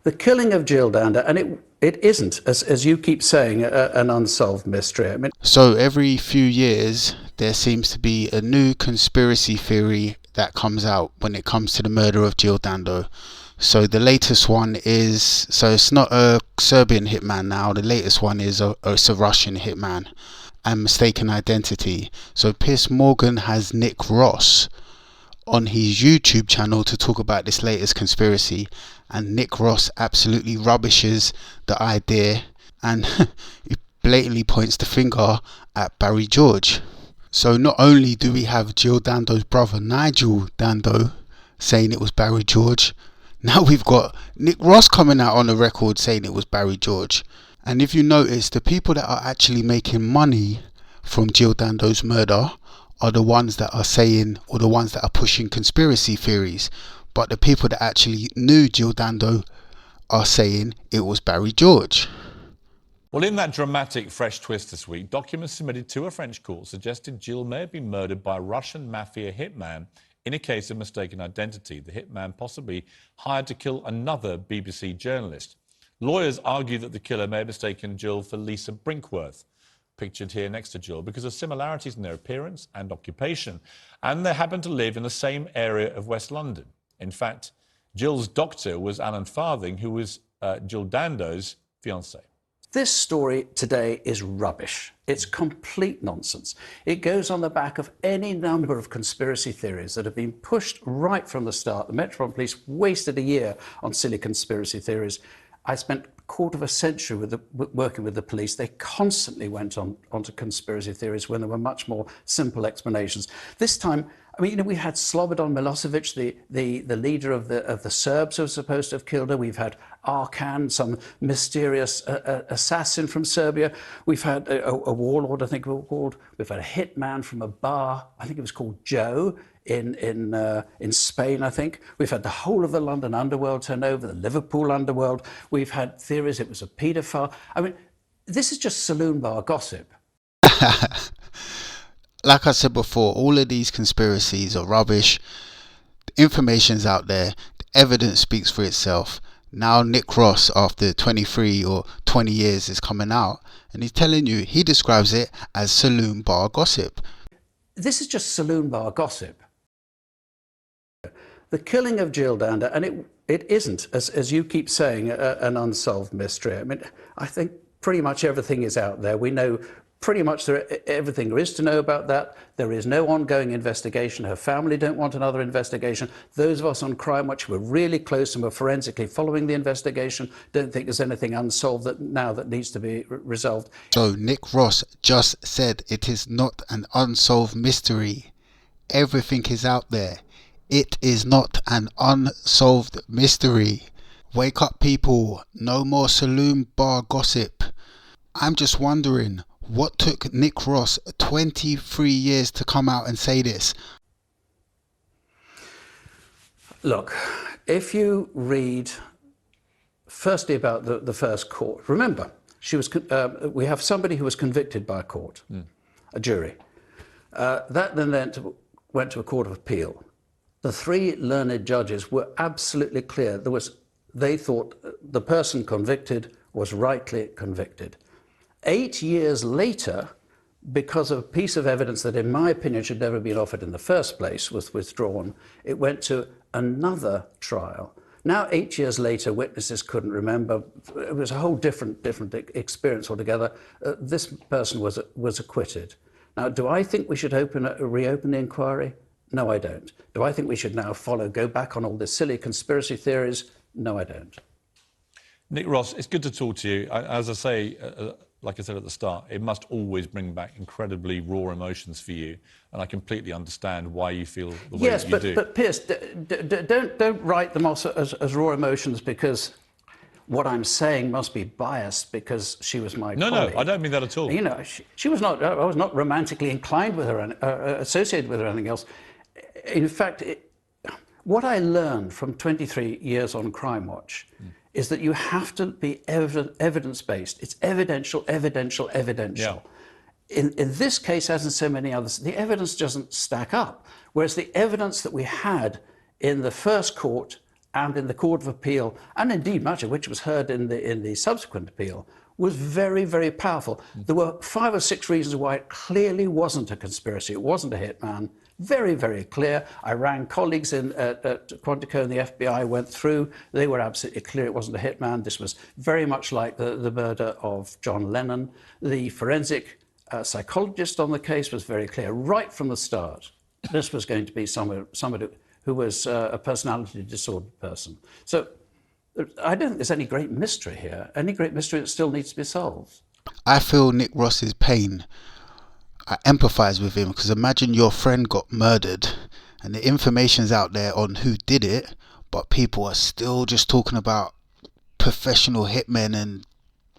The killing of Jill Dando, and it isn't, as you keep saying, an unsolved mystery. I mean, so every few years there seems to be a new conspiracy theory that comes out when it comes to the murder of Jill Dando. So the latest one is, so it's not a Serbian hitman now, the latest one is it's a Russian hitman and mistaken identity. So Piers Morgan has Nick Ross on his YouTube channel to talk about this latest conspiracy, and Nick Ross absolutely rubbishes the idea and he blatantly points the finger at Barry George. So not only do we have Jill Dando's brother Nigel Dando saying it was Barry George, now we've got Nick Ross coming out on the record saying it was Barry George. And if you notice, the people that are actually making money from Jill Dando's murder are the ones that are saying, or the ones that are pushing conspiracy theories. But the people that actually knew Jill Dando are saying it was Barry George. Well, in that dramatic fresh twist this week, documents submitted to a French court suggested Jill may have been murdered by a Russian Mafia hitman in a case of mistaken identity. The hitman possibly hired to kill another BBC journalist. Lawyers argue that the killer may have mistaken Jill for Lisa Brinkworth, pictured here next to Jill, because of similarities in their appearance and occupation, and they happen to live in the same area of West London. In fact, Jill's doctor was Alan Farthing, who was Jill Dando's fiancé. this story today is rubbish. It's complete nonsense. It goes on the back of any number of conspiracy theories that have been pushed right from the start. The Metropolitan Police wasted a year on silly conspiracy theories. I spent a quarter of a century working with the police. They constantly went onto conspiracy theories when there were much more simple explanations. This time, I mean, we had Slobodan Milosevic, the leader of the Serbs who was supposed to have killed her. We've had Arkan, some mysterious assassin from Serbia. We've had a warlord, I think it was called. We've had a hitman from a bar, I think it was called Joe, in Spain, I think. We've had the whole of the London underworld turn over, the Liverpool underworld. We've had theories it was a paedophile. I mean, this is just saloon bar gossip. Like I said before, all of these conspiracies are rubbish. The information's out there. The evidence speaks for itself. Now Nick Ross, after 23 or 20 years, is coming out and he's telling you, he describes it as saloon bar gossip. This is just saloon bar gossip. The killing of Jill Dando, and it isn't, as you keep saying, an unsolved mystery. I mean, I think pretty much everything is out there. We know pretty much everything there is to know about that. There is no ongoing investigation. Her family don't want another investigation. Those of us on CrimeWatch who were really close and were forensically following the investigation don't think there's anything unsolved that needs to be resolved. So Nick Ross just said it is not an unsolved mystery. Everything is out there. It is not an unsolved mystery. Wake up, people. No more saloon bar gossip. I'm just wondering, what took Nick Ross 23 years to come out and say this? Look, if you read firstly about the first court, remember, we have somebody who was convicted by a court, a jury. That then went to a court of appeal. The three learned judges were absolutely clear. They thought the person convicted was rightly convicted. 8 years later, because of a piece of evidence that, in my opinion, should never have been offered in the first place, was withdrawn, it went to another trial. Now, 8 years later, witnesses couldn't remember. It was a whole different experience altogether. This person was acquitted. Now, do I think we should reopen the inquiry? No, I don't. Do I think we should now go back on all this silly conspiracy theories? No, I don't. Nick Ross, it's good to talk to you. As I say, like I said at the start, it must always bring back incredibly raw emotions for you, and I completely understand why you feel the way that you do. Yes, but Piers, don't write them off as raw emotions because what I'm saying must be biased because she was my colleague. No, I don't mean that at all. You know, she was not. I was not romantically inclined with her, associated with her, or anything else. In fact, what I learned from 23 years on CrimeWatch is that you have to be evidence-based. It's evidential. Yeah. In this case, as in so many others, the evidence doesn't stack up. Whereas the evidence that we had in the first court and in the Court of Appeal, and indeed much of which was heard in the subsequent appeal, was very, very powerful. There were 5 or 6 reasons why it clearly wasn't a conspiracy. It wasn't a hitman. Very, very clear. I rang colleagues at Quantico and the FBI went through. They were absolutely clear it wasn't a hitman. This was very much like the murder of John Lennon. The forensic psychologist on the case was very clear right from the start. This was going to be somebody who was a personality disordered person. So I don't think there's any great mystery here, any great mystery that still needs to be solved. I feel Nick Ross's pain. I empathise with him, because imagine your friend got murdered and the information's out there on who did it, but people are still just talking about professional hitmen and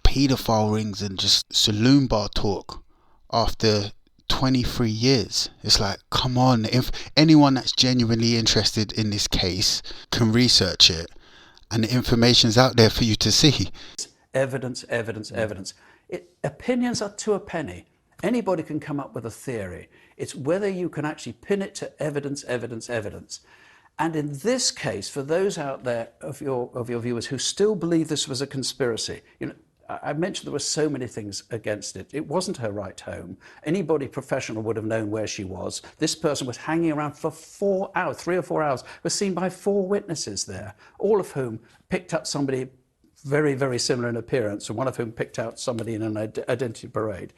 paedophile rings and just saloon bar talk after 23 years. It's like, come on, if anyone that's genuinely interested in this case can research it, and the information's out there for you to see. Evidence, evidence, evidence. Opinions are to a penny. Anybody can come up with a theory. It's whether you can actually pin it to evidence, evidence, evidence. And in this case, for those out there of your viewers who still believe this was a conspiracy, I mentioned there were so many things against it. It wasn't her right home. Anybody professional would have known where she was. This person was hanging around for 4 hours, 3 or 4 hours, was seen by 4 witnesses there, all of whom picked up somebody very, very similar in appearance, and one of whom picked out somebody in an identity parade.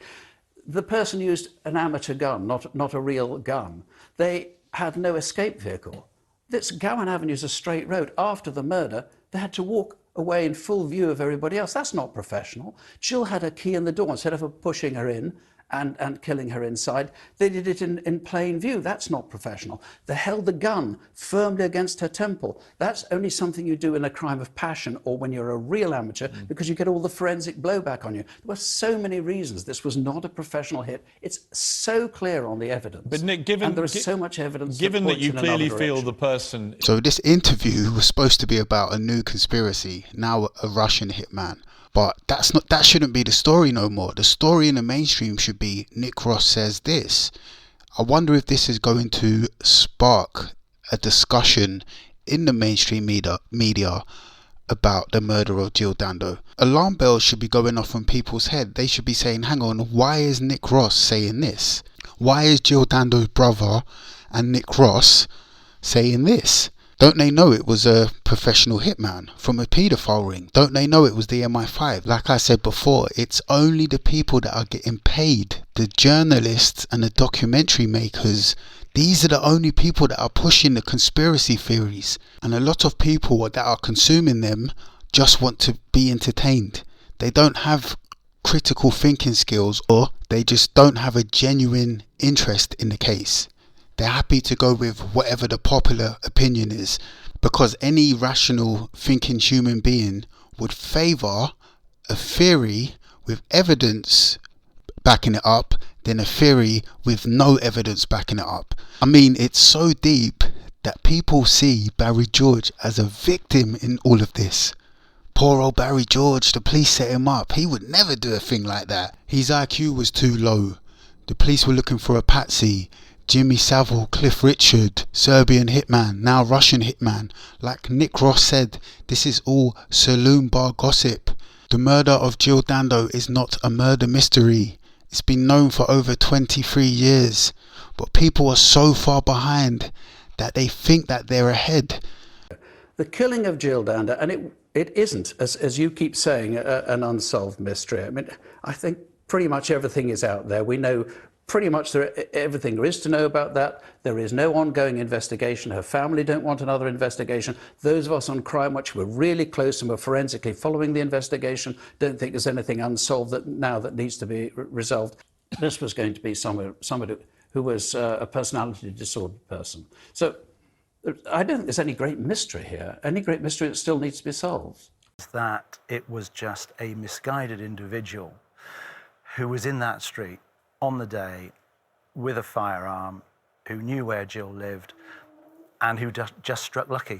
The person used an amateur gun, not a real gun. They had no escape vehicle. This Gowan Avenue is a straight road. After the murder, they had to walk away in full view of everybody else. That's not professional. Jill had a key in the door. Instead of pushing her in and killing her inside, they did it in plain view. That's not professional. They held the gun firmly against her temple. That's only something you do in a crime of passion or when you're a real amateur, because you get all the forensic blowback on you. There were so many reasons this was not a professional hit. It's so clear on the evidence. But Nick, and there is so much evidence. Given that you clearly feel the person... So this interview was supposed to be about a new conspiracy, now a Russian hitman. But that shouldn't be the story no more. The story in the mainstream should be Nick Ross says this. I wonder if this is going to spark a discussion in the mainstream media about the murder of Jill Dando. Alarm bells should be going off on people's head. They should be saying, hang on, why is Nick Ross saying this? Why is Jill Dando's brother and Nick Ross saying this? Don't they know it was a professional hitman from a paedophile ring? Don't they know it was the MI5? Like I said before, it's only the people that are getting paid, the journalists and the documentary makers. These are the only people that are pushing the conspiracy theories. And a lot of people that are consuming them just want to be entertained. They don't have critical thinking skills, or they just don't have a genuine interest in the case. They're happy to go with whatever the popular opinion is, because any rational thinking human being would favour a theory with evidence backing it up than a theory with no evidence backing it up. I mean, it's so deep that people see Barry George as a victim in all of this. Poor old Barry George, the police set him up. He would never do a thing like that. His IQ was too low. The police were looking for a patsy. Jimmy Savile, Cliff Richard, Serbian hitman, now Russian hitman. Like Nick Ross said, this is all saloon bar gossip. The murder of Jill Dando is not a murder mystery. It's been known for over 23 years. But people are so far behind that they think that they're ahead. The killing of Jill Dando, and it isn't, as you keep saying, an unsolved mystery. I mean, I think pretty much everything is out there. We know pretty much everything there is to know about that. There is no ongoing investigation. Her family don't want another investigation. Those of us on CrimeWatch who were really close and were forensically following the investigation don't think there's anything unsolved that needs to be resolved. This was going to be somebody who was a personality disordered person. So I don't think there's any great mystery here, any great mystery that still needs to be solved. That it was just a misguided individual who was in that street on the day with a firearm, who knew where Jill lived and who just struck lucky.